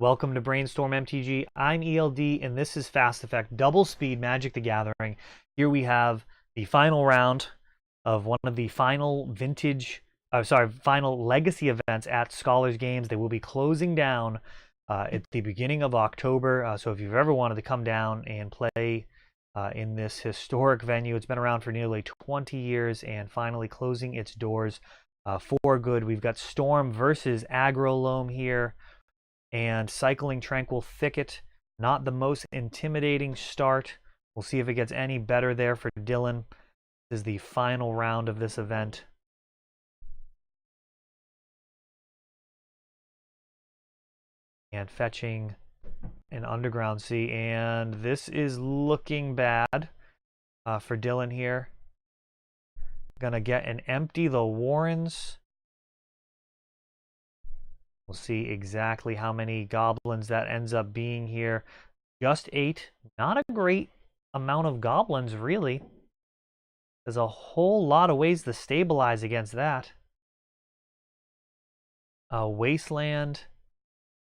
Welcome to Brainstorm MTG. I'm ELD, and this is Fast Effect Double Speed Magic the Gathering. Here we have the final round of one of the final final legacy events at Scholars Games. They will be closing down at the beginning of October. So if you've ever wanted to come down and play in this historic venue, it's been around for nearly 20 years and finally closing its doors for good. We've got Storm versus Aggro Loam here. And Cycling Tranquil Thicket, not the most intimidating start. We'll see if it gets any better there for Dylan. This is the final round of this event. And fetching an Underground Sea. And this is looking bad for Dylan here. Gonna get an Empty the Warrens. We'll see exactly how many goblins that ends up being here. Just 8. Not a great amount of goblins, really. There's a whole lot of ways to stabilize against that. Wasteland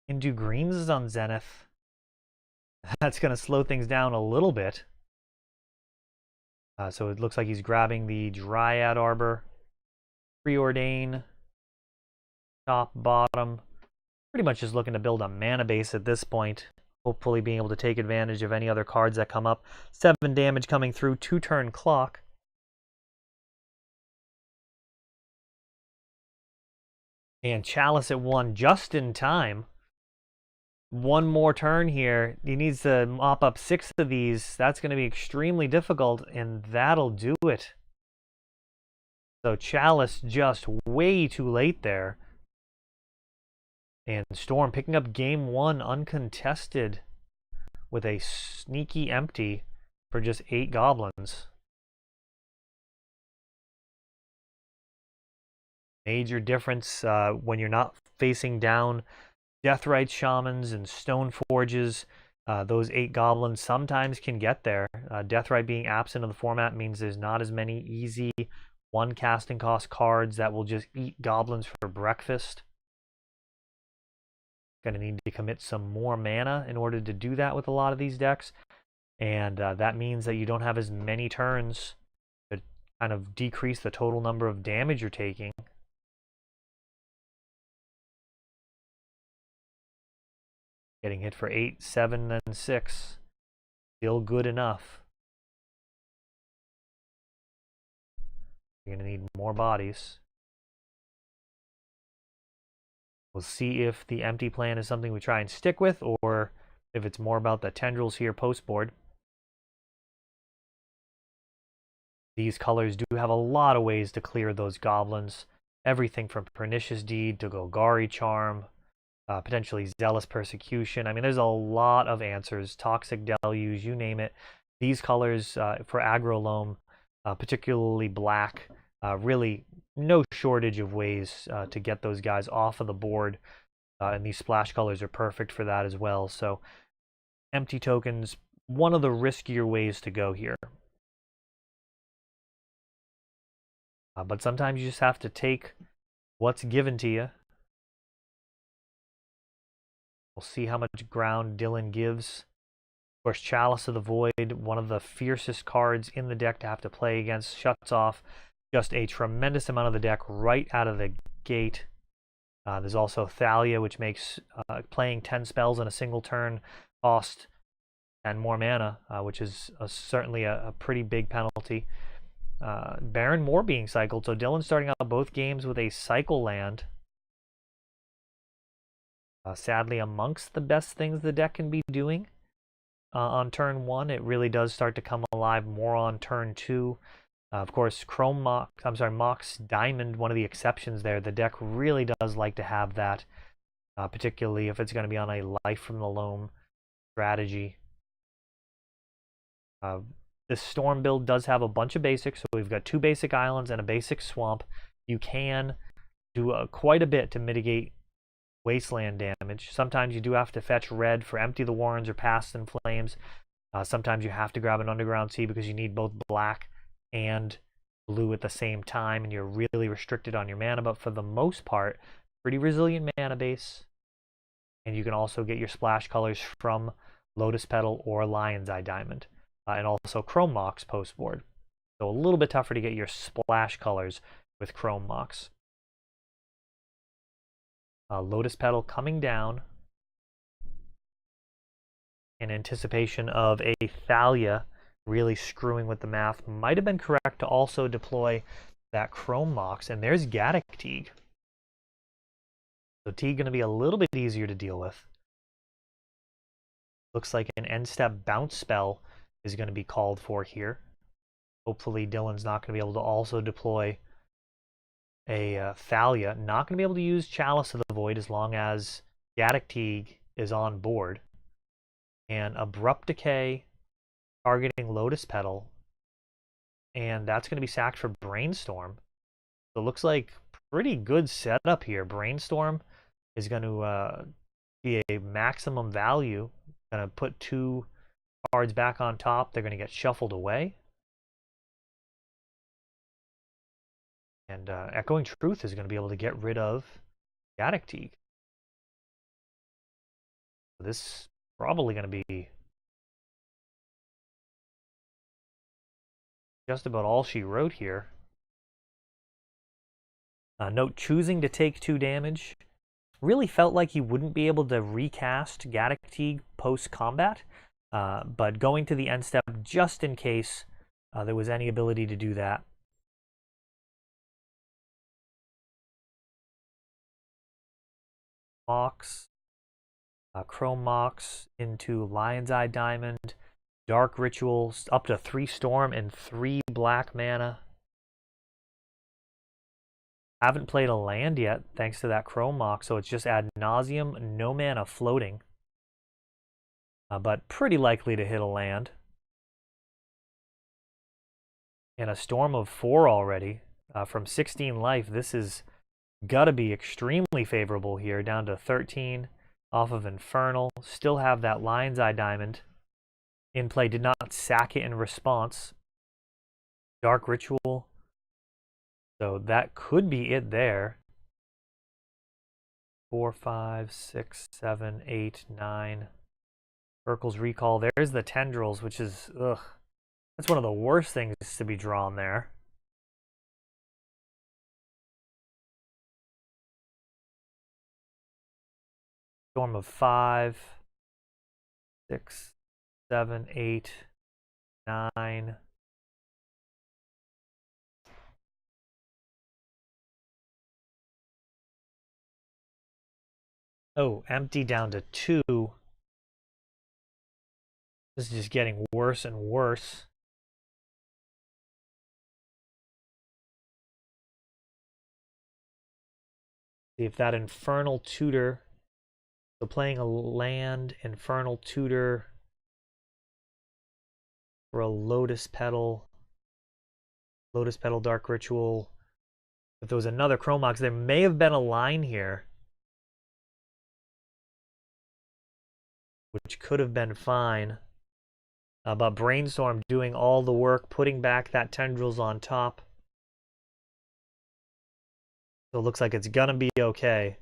into greens is on Zenith. That's going to slow things down a little bit. So it looks like he's grabbing the Dryad Arbor. Preordain. Top, bottom. Pretty much just looking to build a mana base at this point. Hopefully being able to take advantage of any other cards that come up. 7 damage coming through, 2-turn clock. And Chalice at 1 just in time. One more turn here. He needs to mop up 6 of these. That's going to be extremely difficult, and that'll do it. So Chalice just way too late there. And Storm picking up game 1 uncontested with a sneaky empty for just 8 goblins. Major difference when you're not facing down Deathrite Shamans and Stone Forges. Those 8 goblins sometimes can get there. Deathrite being absent in the format means there's not as many easy 1 casting cost cards that will just eat goblins for breakfast. Going to need to commit some more mana in order to do that with a lot of these decks. And that means that you don't have as many turns to kind of decrease the total number of damage you're taking. Getting hit for 8, 7, and 6. Still good enough. You're going to need more bodies. We'll see if the empty plan is something we try and stick with, or if it's more about the tendrils here post-board. These colors do have a lot of ways to clear those goblins. Everything from Pernicious Deed to Golgari Charm, potentially Zealous Persecution. I mean, there's a lot of answers. Toxic Deluge, you name it. These colors for Aggro Loam, particularly black, really no shortage of ways to get those guys off of the board, and these splash colors are perfect for that as well. So empty tokens, one of the riskier ways to go here. But sometimes you just have to take what's given to you. We'll see how much ground Dylan gives. Of course, Chalice of the Void, one of the fiercest cards in the deck to have to play against, shuts off just a tremendous amount of the deck right out of the gate. There's also Thalia, which makes playing 10 spells in a single turn cost 10 more mana, which is certainly a pretty big penalty. Baron Moor being cycled, so Dylan's starting out both games with a cycle land. Sadly, amongst the best things the deck can be doing on turn 1, it really does start to come alive more on turn 2. Of course, Mox Diamond, one of the exceptions there. The deck really does like to have that, particularly if it's going to be on a Life from the Loam strategy. This Storm build does have a bunch of basics, so we've got 2 basic islands and a basic swamp. You can do quite a bit to mitigate wasteland damage. Sometimes you do have to fetch red for Empty the Warrens or Past in Flames. Sometimes you have to grab an Underground Sea because you need both black and blue at the same time, and you're really restricted on your mana. But for the most part, pretty resilient mana base. And you can also get your splash colors from Lotus Petal or Lion's Eye Diamond. And also Chrome Mox post board. So a little bit tougher to get your splash colors with Chrome Mox. Lotus Petal coming down in anticipation of a Thalia really screwing with the math. Might have been correct to also deploy that Chrome Mox, and there's Gaddock Teague. So Teague going to be a little bit easier to deal with. Looks like an end step bounce spell is going to be called for here. Hopefully Dylan's not going to be able to also deploy a Thalia. Not going to be able to use Chalice of the Void as long as Gaddock Teague is on board. And Abrupt Decay targeting Lotus Petal. And that's going to be sacked for Brainstorm. So it looks like pretty good setup here. Brainstorm is going to be a maximum value. Going to put 2 cards back on top. They're going to get shuffled away. And Echoing Truth is going to be able to get rid of Gaddock Teague. So this is probably going to be just about all she wrote here. Note, choosing to take 2 damage. Really felt like he wouldn't be able to recast Gaddock Teague post-combat, but going to the end step just in case there was any ability to do that. Mox, Chrome Mox into Lion's Eye Diamond, Dark Ritual, up to 3 Storm and 3 black mana. Haven't played a land yet, thanks to that Chrome Mox, so it's just ad nauseum, no mana floating. But pretty likely to hit a land. And a Storm of 4 already. From 16 life, this is gotta be extremely favorable here, down to 13 off of Infernal. Still have that Lion's Eye Diamond in play, did not sack it in response. Dark Ritual. So that could be it there. 4, 5, 6, 7, 8, 9. Urkel's Recall. There's the Tendrils, which is, ugh. That's one of the worst things to be drawn there. Storm of 5, 6, 7, 8, 9. Oh, empty down to 2. This is just getting worse and worse. See if that Infernal Tutor. So playing a land, Infernal Tutor for a Lotus Petal, Dark Ritual. If there was another Chrome Mox, there may have been a line here, which could have been fine. But Brainstorm doing all the work, putting back that Tendrils on top. So it looks like it's gonna be okay.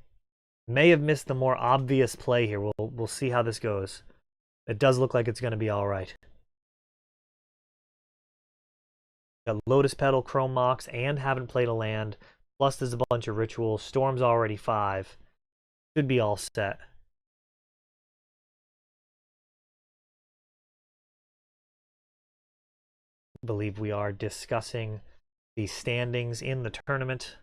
May have missed the more obvious play here. We'll see how this goes. It does look like it's gonna be all right. Got Lotus Petal, Chrome Mox, and haven't played a land. Plus there's a bunch of rituals. Storm's already 5. Should be all set. I believe we are discussing the standings in the tournament.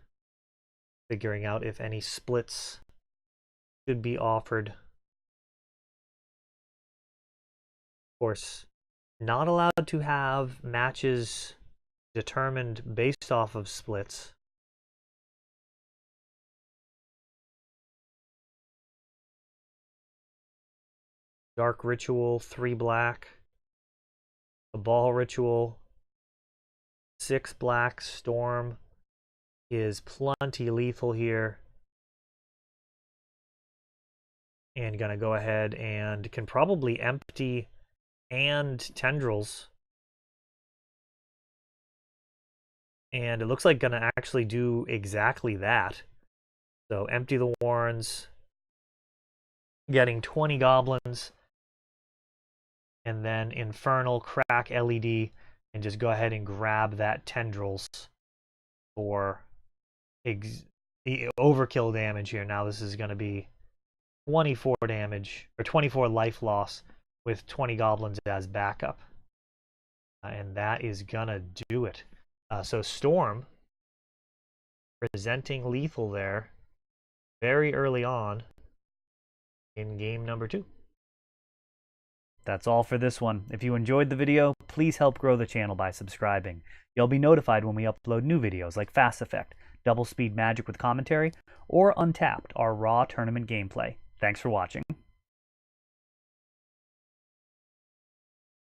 Figuring out if any splits should be offered. Of course, not allowed to have matches determined based off of splits. Dark Ritual, 3 black. The Ball Ritual, 6 black. Storm is plenty lethal here. And gonna go ahead and can probably empty and Tendrils. And it looks like gonna actually do exactly that. So empty the Warrens. getting 20 goblins, and then Infernal, crack LED, and just go ahead and grab that Tendrils for the overkill damage here. Now this is going to be 24 damage, or 24 life loss with 20 goblins as backup. And that is going to do it. So Storm presenting lethal there very early on in game number 2. That's all for this one. If you enjoyed the video, please help grow the channel by subscribing. You'll be notified when we upload new videos like Fast Effect, Double Speed Magic with commentary, or Untapped, our raw tournament gameplay. Thanks for watching.